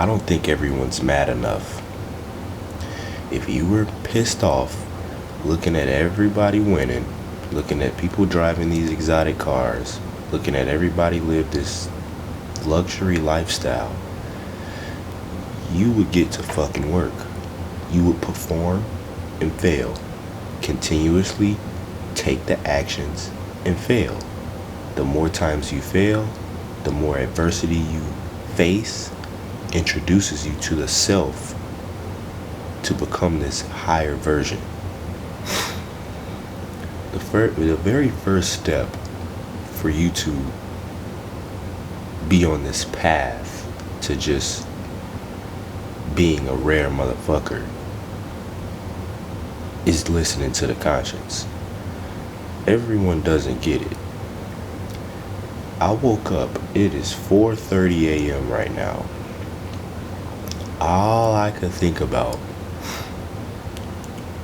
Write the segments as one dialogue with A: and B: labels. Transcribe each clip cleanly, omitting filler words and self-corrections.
A: I don't think everyone's mad enough. If you were pissed off looking at everybody winning, looking at people driving these exotic cars, looking at everybody live this luxury lifestyle, you would get to fucking work. You would perform and fail. Continuously take the actions and fail. The more times you fail, the more adversity you face introduces you to the self to become this higher version. The very first step for you to be on this path to just being a rare motherfucker is listening to the conscience. Everyone doesn't get it. I woke up, it is 4:30 a.m. right now. All I could think about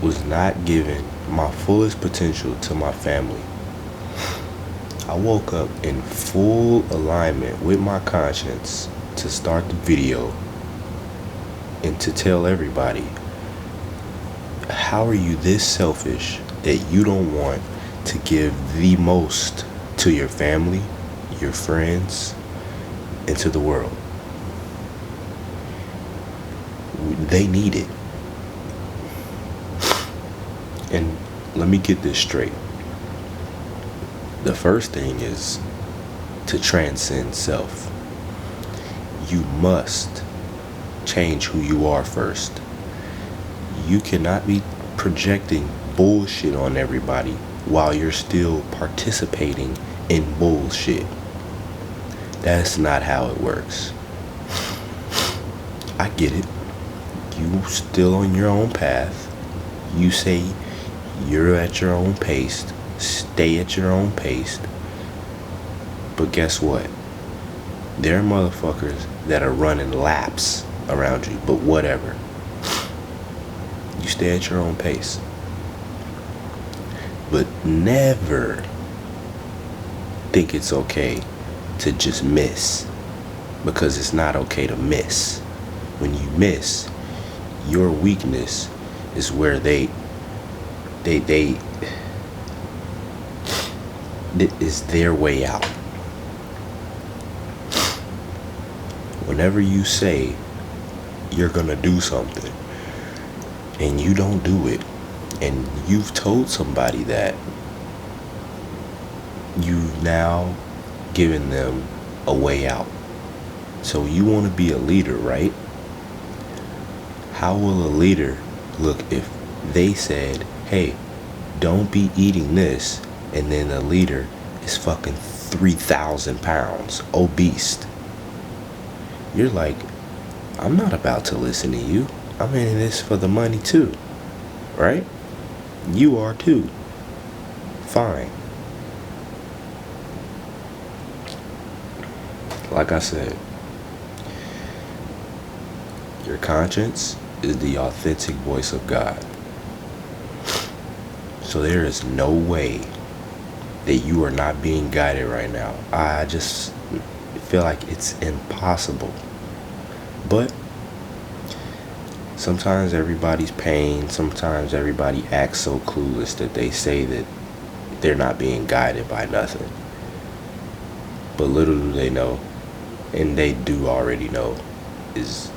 A: was not giving my fullest potential to my family. I woke up in full alignment with my conscience to start the video and to tell everybody, how are you this selfish that you don't want to give the most to your family, your friends, and to the world? They need it. And let me get this straight. The first thing is to transcend self. You must change who you are first. You cannot be projecting bullshit on everybody while you're still participating in bullshit. That's not how it works. I get it. You still on your own path. You say you're at your own pace. Stay at your own pace. But guess what? There are motherfuckers that are running laps around you, but whatever. You stay at your own pace. But never think it's okay to just miss, because it's not okay to miss. When you miss, your weakness is where it is their way out. Whenever you say you're gonna do something and you don't do it, and you've told somebody that, you've now given them a way out. So you want to be a leader, right? How will a leader look if they said, hey, don't be eating this, and then the leader is fucking 3,000 pounds obese? You're like, I'm not about to listen to you. I'm in this for the money too, right? You are too. Fine. Like I said, your conscience is the authentic voice of God. So there is no way that you are not being guided right now. I just feel like it's impossible. But sometimes everybody's pain, sometimes everybody acts so clueless that they say that they're not being guided by nothing. But little do they know, and they do already know, is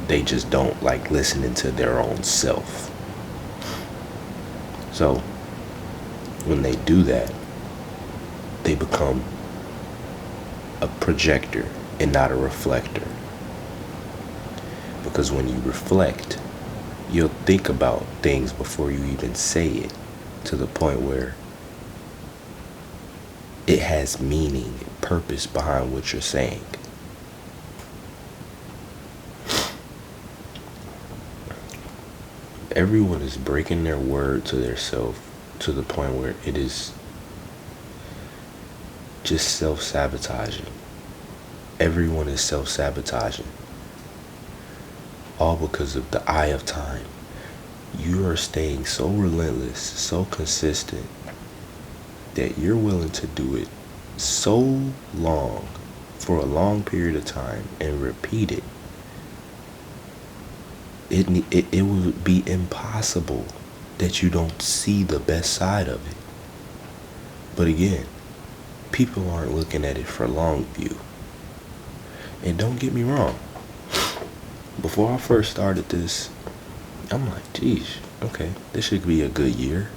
A: they just don't like listening to their own self. So when they do that, they become a projector and not a reflector. Because when you reflect, you'll think about things before you even say it, to the point where it has meaning, purpose behind what you're saying. Everyone is breaking their word to their self to the point where it is just self-sabotaging. Everyone is self-sabotaging. All because of the eye of time. You are staying so relentless, so consistent, that you're willing to do it so long, for a long period of time, and repeat it it would be impossible that you don't see the best side of it. But again, people aren't looking at it for long view. And don't get me wrong, before I first started this, I'm like, geez, okay, this should be a good year.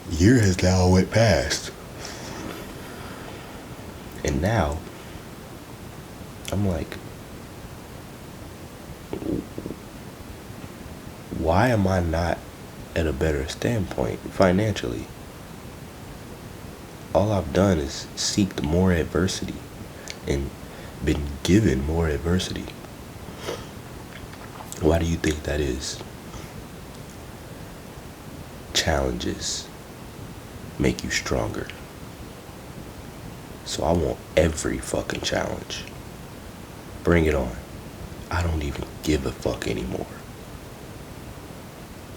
A: Year has now went past. And now, I'm like, why am I not at a better standpoint financially? All I've done is seeked more adversity and been given more adversity. Why do you think that is? Challenges make you stronger. So I want every fucking challenge. Bring it on. I don't even give a fuck anymore.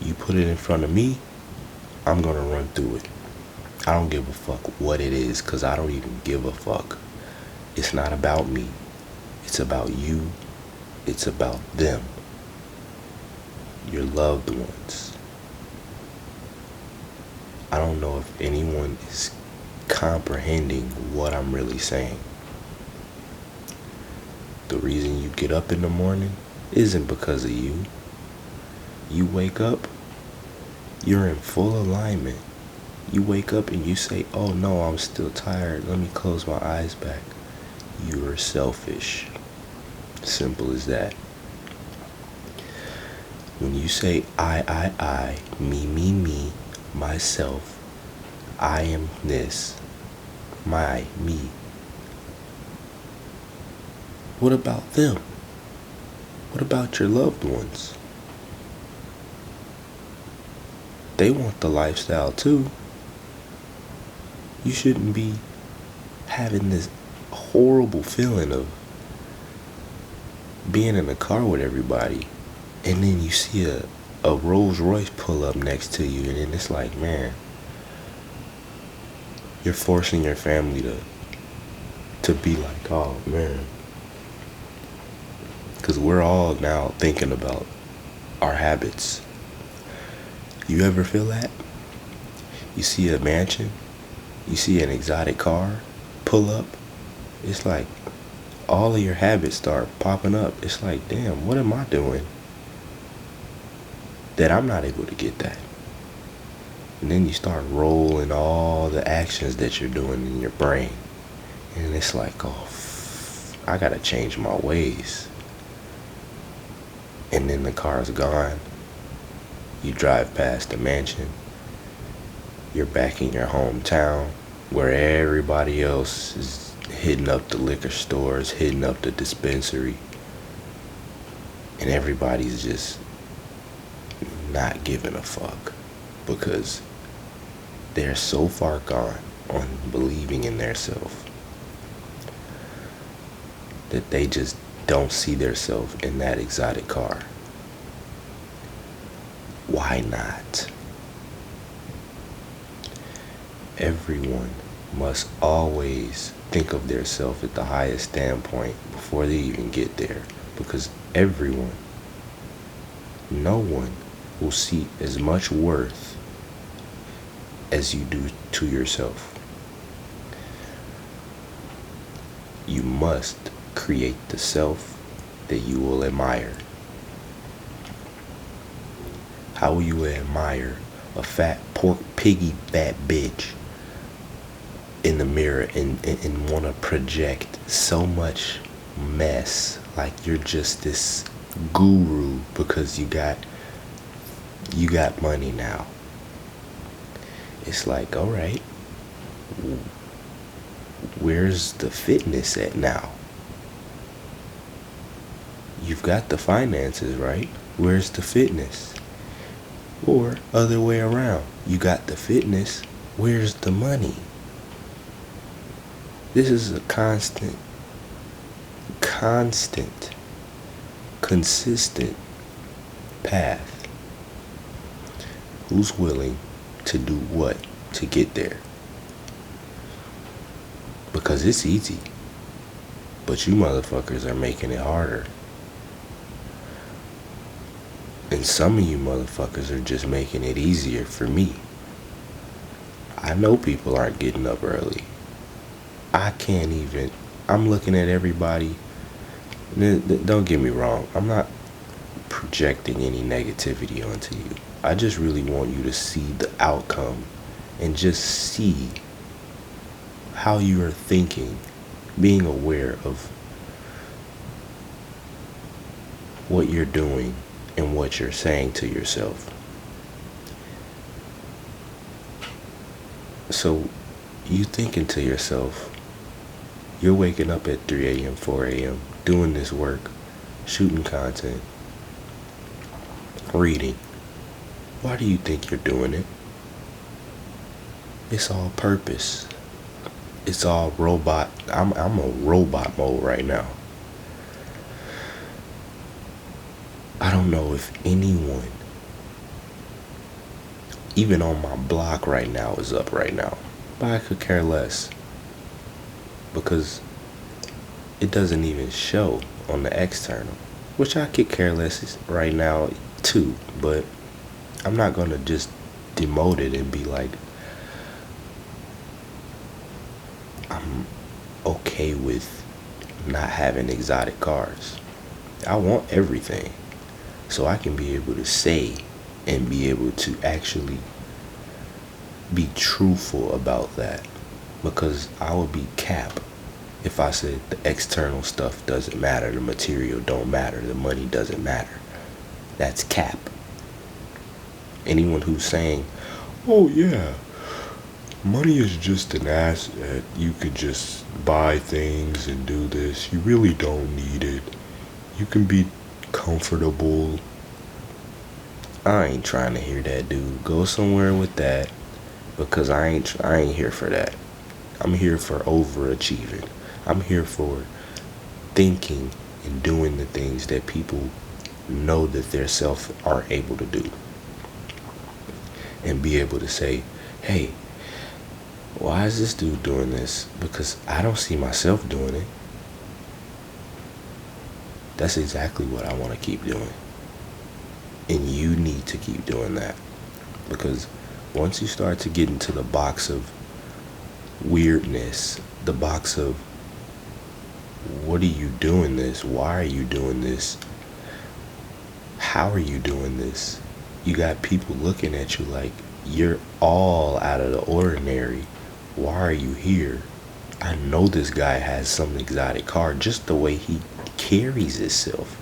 A: You put it in front of me, I'm gonna run through it. I don't give a fuck what it is, cause I don't even give a fuck. It's not about me. It's about you. It's about them. Your loved ones. I don't know if anyone is comprehending what I'm really saying. The reason you get up in the morning isn't because of you. You wake up, you're in full alignment. You wake up and you say, oh no, I'm still tired. Let me close my eyes back. You are selfish. Simple as that. When you say I, me, myself, I am this, me. What about them? What about your loved ones? They want the lifestyle too. You shouldn't be having this horrible feeling of being in a car with everybody and then you see a Rolls Royce pull up next to you and then it's like, man, you're forcing your family to be like, oh man. Because we're all now thinking about our habits. You ever feel that? You see a mansion, you see an exotic car pull up, it's like all of your habits start popping up. It's like, damn, what am I doing that I'm not able to get that? And then you start rolling all the actions that you're doing in your brain. And it's like, oh, I gotta change my ways. And then the car's gone. You drive past the mansion. You're back in your hometown where everybody else is hitting up the liquor stores, hitting up the dispensary. And everybody's just not giving a fuck because they're so far gone on believing in their self that they just don't see their self in that exotic car. Why not? Everyone must always think of their self at the highest standpoint before they even get there, because everyone, no one will see as much worth as you do to yourself. You must create the self that you will admire. How will you admire a fat pork piggy fat bitch in the mirror and want to project so much mess like you're just this guru because you got money now? It's like, all right, where's the fitness at now? You've got the finances, right? Where's the fitness? Or other way around, you got the fitness, where's the money? This is a consistent, path. Who's willing to do what to get there? Because it's easy, but you motherfuckers are making it harder. And some of you motherfuckers are just making it easier for me. I know people aren't getting up early. I can't even. I'm looking at everybody. Don't get me wrong. I'm not projecting any negativity onto you. I just really want you to see the outcome and just see how you are thinking, being aware of what you're doing and what you're saying to yourself. So you thinking to yourself, you're waking up at 3 a.m., 4 a.m., doing this work, shooting content, reading. Why do you think you're doing it? It's all purpose. It's all robot. I'm a robot mode right now. I don't know if anyone, even on my block right now, is up right now. But I could care less. Because it doesn't even show on the external. Which I could care less right now too. But I'm not going to just demote it and be like, I'm okay with not having exotic cars. I want everything. So I can be able to say and be able to actually be truthful about that. Because I would be cap if I said the external stuff doesn't matter, the material don't matter, the money doesn't matter. That's cap. Anyone who's saying, oh yeah, money is just an asset, you could just buy things and do this, you really don't need it, you can be comfortable. I ain't trying to hear that, dude. Go somewhere with that, because I ain't here for that. I'm here for overachieving. I'm here for thinking and doing the things that people know that their self aren't able to do. And be able to say, hey, why is this dude doing this? Because I don't see myself doing it. That's exactly what I want to keep doing. And you need to keep doing that. Because once you start to get into the box of weirdness, the box of what are you doing this? Why are you doing this? How are you doing this? You got people looking at you like you're all out of the ordinary. Why are you here? I know this guy has some exotic car, just the way he carries himself.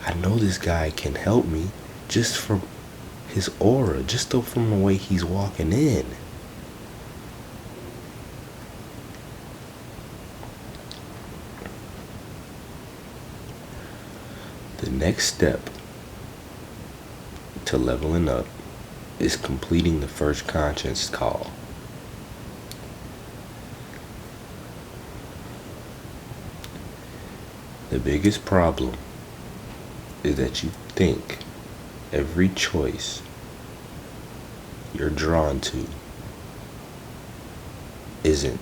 A: I know this guy can help me just from his aura, just from the way he's walking in. The next step to leveling up is completing the first conscience call. The biggest problem is that you think every choice you're drawn to isn't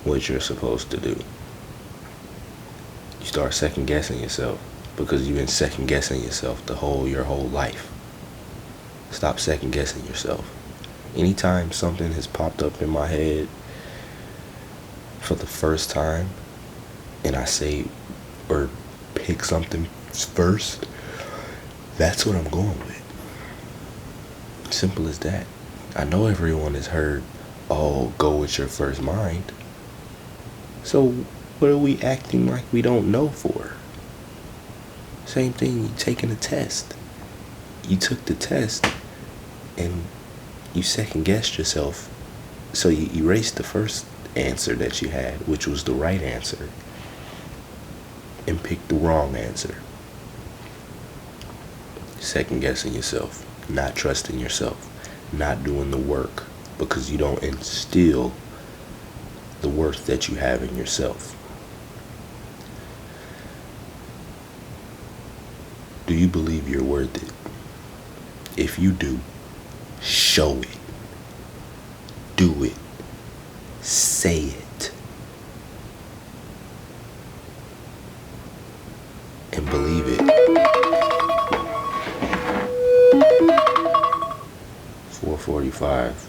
A: what you're supposed to do. You start second guessing yourself because you've been second guessing yourself your whole life. Stop second guessing yourself. Anytime something has popped up in my head for the first time and I say or pick something first, that's what I'm going with. Simple as that. I know everyone has heard, oh, go with your first mind. So what are we acting like we don't know for? Same thing, you taking a test. You took the test and you second guessed yourself. So you erased the first answer that you had, which was the right answer, and picked the wrong answer. Second guessing yourself, not trusting yourself, not doing the work because you don't instill the worth that you have in yourself. Do you believe you're worth it? If you do, show it. Do it. Say it. And believe it. 25.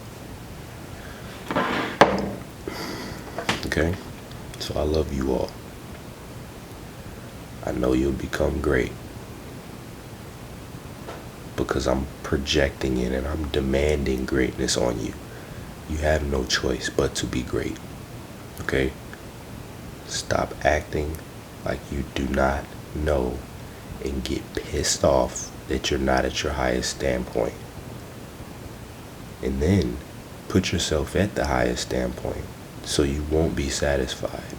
A: Okay? So I love you all. I know you'll become great because I'm projecting it and I'm demanding greatness on you. You have no choice but to be great. Okay? Stop acting like you do not know and get pissed off that you're not at your highest standpoint. And then put yourself at the highest standpoint so you won't be satisfied,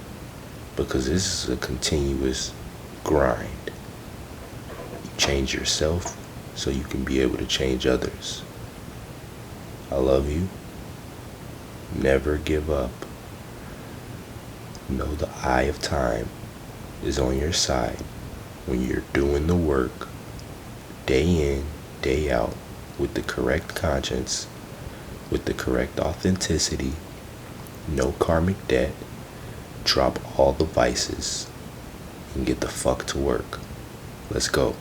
A: because this is a continuous grind. You change yourself so you can be able to change others. I love you. Never give up. Know the eye of time is on your side when you're doing the work day in, day out, with the correct conscience, with the correct authenticity, no karmic debt, drop all the vices, and get the fuck to work. Let's go.